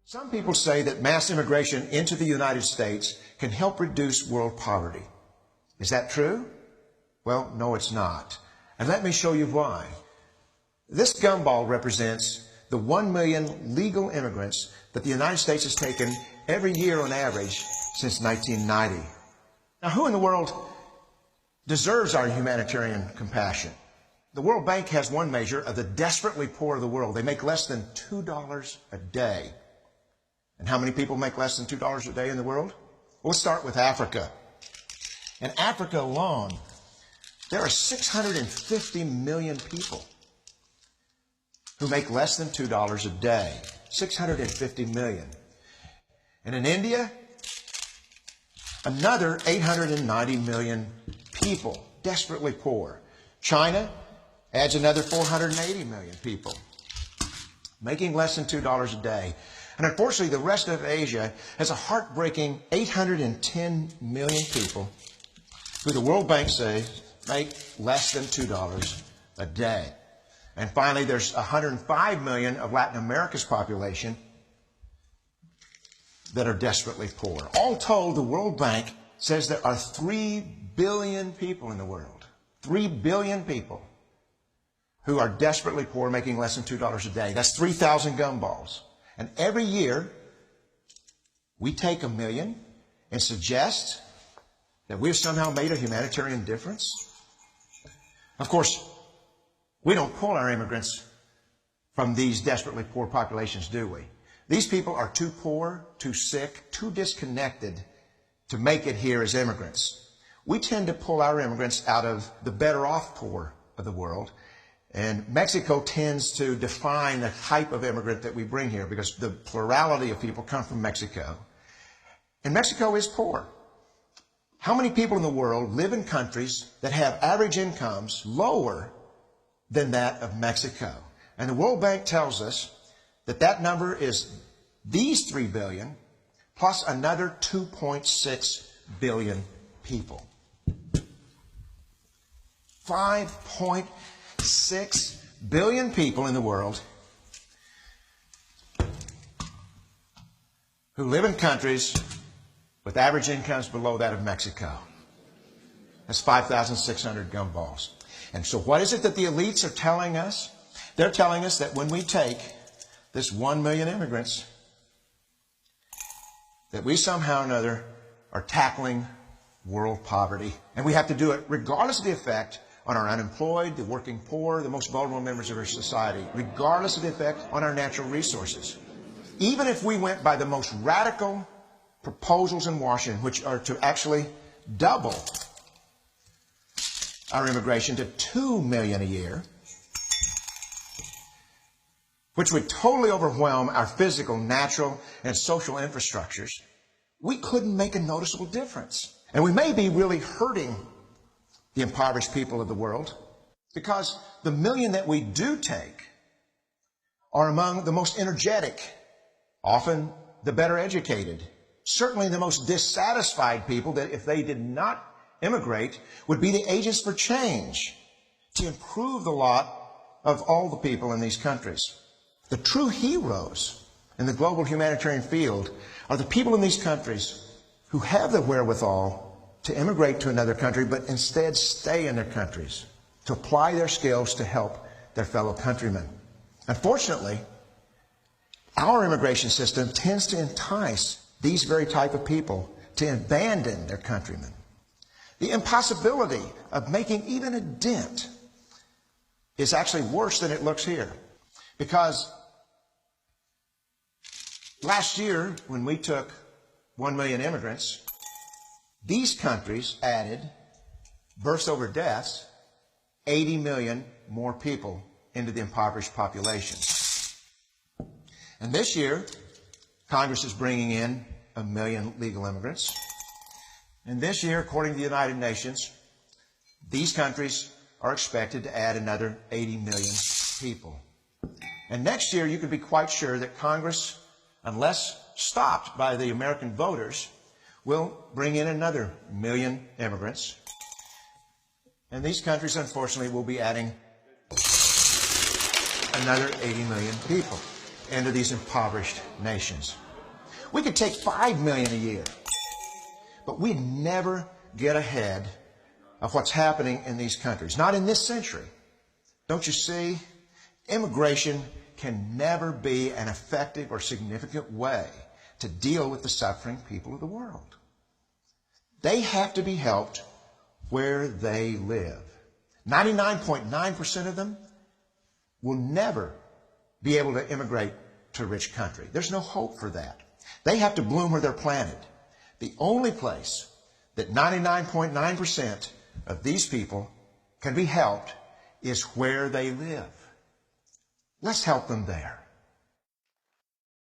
Some people say that mass immigration into the United States can help reduce world poverty. Is that true? Well, no, it's not. And let me show you why. This gumball represents the 1 million legal immigrants that the United States has taken every year on average since 1990. Now, who in the world deserves our humanitarian compassion? The World Bank has one measure of the desperately poor of the world. They make less than $2 a day. And how many people make less than $2 a day in the world? Well, let's start with Africa. In Africa alone, there are 650 million people who make less than $2 a day. 650 million. And in India, another 890 million people, desperately poor. China adds another 480 million people, making less than $2 a day. And unfortunately, the rest of Asia has a heartbreaking 810 million people who the World Bank says make less than $2 a day. And finally, there's 105 million of Latin America's population that are desperately poor. All told, the World Bank says there are 3 billion people in the world. 3 billion people who are desperately poor, making less than $2 a day. That's 3,000 gumballs. And every year, we take 1 million and suggest that we've somehow made a humanitarian difference. Of course, we don't pull our immigrants from these desperately poor populations, do we? These people are too poor, too sick, too disconnected to make it here as immigrants. We tend to pull our immigrants out of the better off poor of the world. And Mexico tends to define the type of immigrant that we bring here because the plurality of people come from Mexico. And Mexico is poor. How many people in the world live in countries that have average incomes lower than that of Mexico? And the World Bank tells us that that number is these 3 billion plus another 2.6 billion people. 5.6 billion people in the world who live in countries with average incomes below that of Mexico. That's 5,600 gumballs. And so what is it that the elites are telling us? They're telling us that when we take this 1 million immigrants, that we somehow or another are tackling world poverty. And we have to do it regardless of the effect on our unemployed, the working poor, the most vulnerable members of our society, regardless of the effect on our natural resources. Even if we went by the most radical proposals in Washington, which are to actually double our immigration to 2 million a year, which would totally overwhelm our physical, natural, and social infrastructures, we couldn't make a noticeable difference. And we may be really hurting the impoverished people of the world because the million that we do take are among the most energetic, often the better educated, certainly the most dissatisfied people that if they did not immigrate would be the agents for change to improve the lot of all the people in these countries. The true heroes in the global humanitarian field are the people in these countries who have the wherewithal to immigrate to another country, but instead stay in their countries, to apply their skills to help their fellow countrymen. Unfortunately, our immigration system tends to entice these very type of people to abandon their countrymen. The impossibility of making even a dent is actually worse than it looks here. Because last year, when we took 1 million immigrants, these countries added, births over deaths, 80 million more people into the impoverished population. And this year, Congress is bringing in 1 million legal immigrants. And this year, according to the United Nations, these countries are expected to add another 80 million people. And next year, you can be quite sure that Congress, unless stopped by the American voters, will bring in another 1 million immigrants. And these countries, unfortunately, will be adding another 80 million people. into these impoverished nations. We could take 5 million a year, but we'd never get ahead of what's happening in these countries. Not in this century. Don't you see? Immigration can never be an effective or significant way to deal with the suffering people of the world. They have to be helped where they live. 99.9% of them will never be able to immigrate to a rich country. There's no hope for that. They have to bloom where they're planted. The only place that 99.9% of these people can be helped is where they live. Let's help them there.